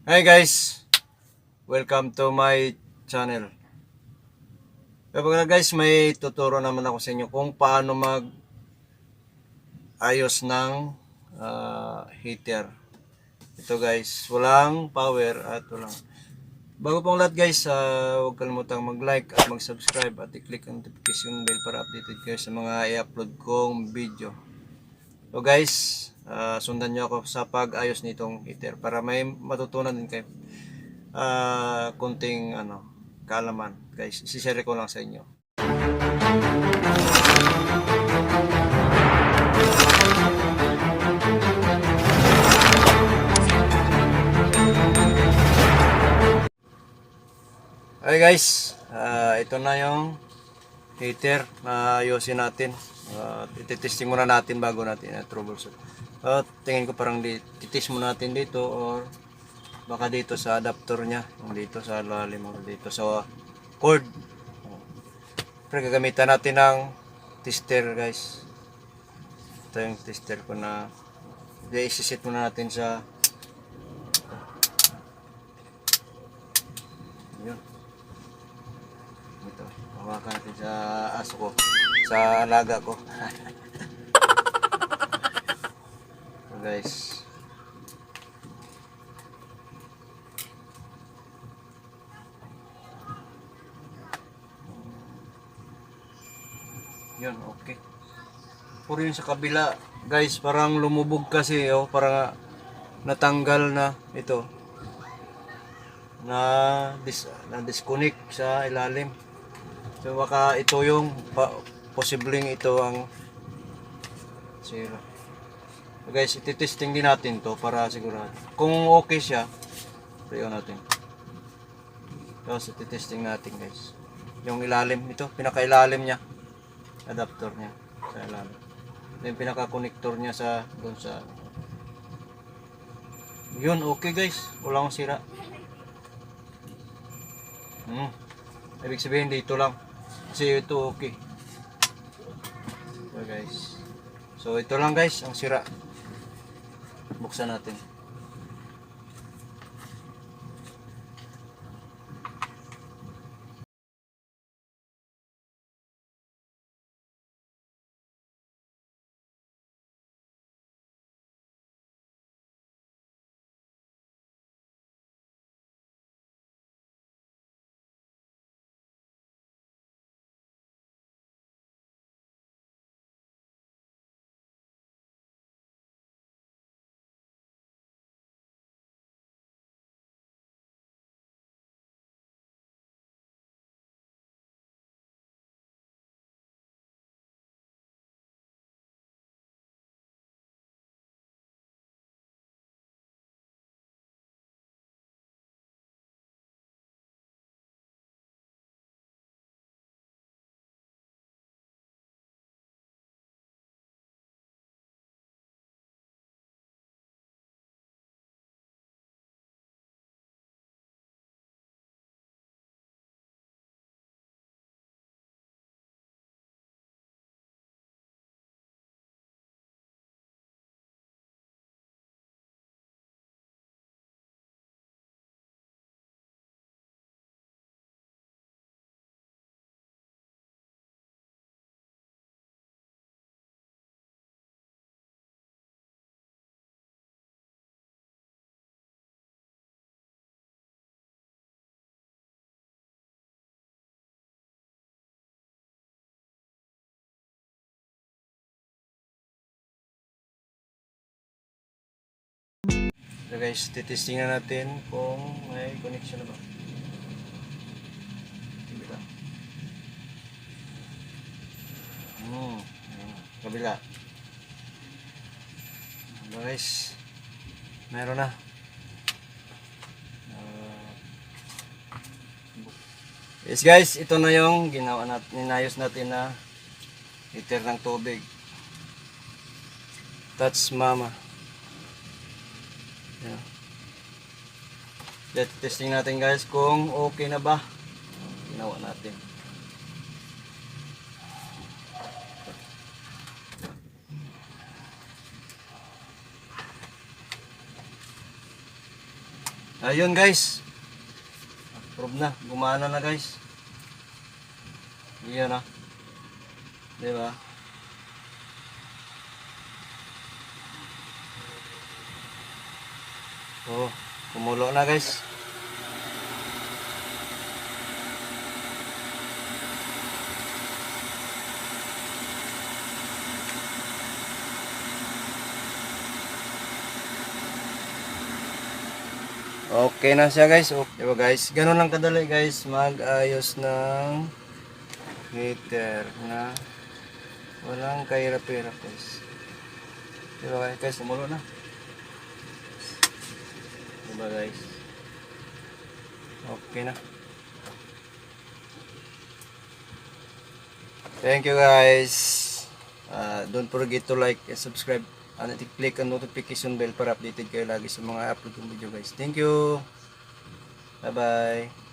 Hi guys, welcome to my channel. Kapag guys, may tuturo naman ako sa inyo kung paano ayos ng heater. Ito guys, walang power at walang. Bago pong lahat guys, huwag kalimutang mag-like at mag-subscribe at i-click ang notification bell para updated kayo sa mga i-upload kong video. So guys, sundan nyo ako sa pag-ayos nitong heater para may matutunan din kayo. Kunting kaalaman guys, isishare ko lang sa inyo. Okay guys, ito na yung heater na ayusin natin. Ititesting muna natin bago natin troubleshoot. Tingin ko parang titest muna natin dito or baka dito sa adapter nya, dito sa lalim, dito sa cord. Pero gagamitan natin ng tester guys. Ito yung tester ko na i-set muna natin sa yun. Ito, hawakan natin sa aso ko, sa alaga ko. So guys, yun, okay. Puro yun sa kabila guys, parang lumubog kasi parang natanggal na ito, na disconnect sa ilalim. So baka ito yung posibleng ito ang sira. So guys, ititesting din natin to para sigurado. Kung okay siya, tayo natin. Tapos ititesting natin guys. Yung ilalim ito, pinakailalim niya, adapter niya sa ilalim. Yung pinaka-connector niya sa doon sa yun, okay guys, wala akong sira. Ibig sabihin dito lang kasi ito okay. So guys, so ito lang guys ang sira. Buksan natin. So guys, titesting na natin kung may connection na ba. Kabila. Kabila. Guys, meron na. Yes guys, ito na yung ginawa natin, inayos natin na heater ng tubig. That's mama. Yeah. Let testing natin guys kung okay na ba. Ginawa natin. Ayun guys. Approve na. Gumana na guys. Iyan na. Diba? Oh, kumulo na guys. Okay na siya guys. Okay. Diba guys? Ganun lang kadali guys. Mag-ayos ng heater na walang kahirap-hirap guys. Diba guys? Kumulo na. Diba guys? Okay na. Thank you guys. Don't forget to like and subscribe and click ang notification bell para updated kayo lagi sa mga upload ng video guys. Thank you. Bye bye.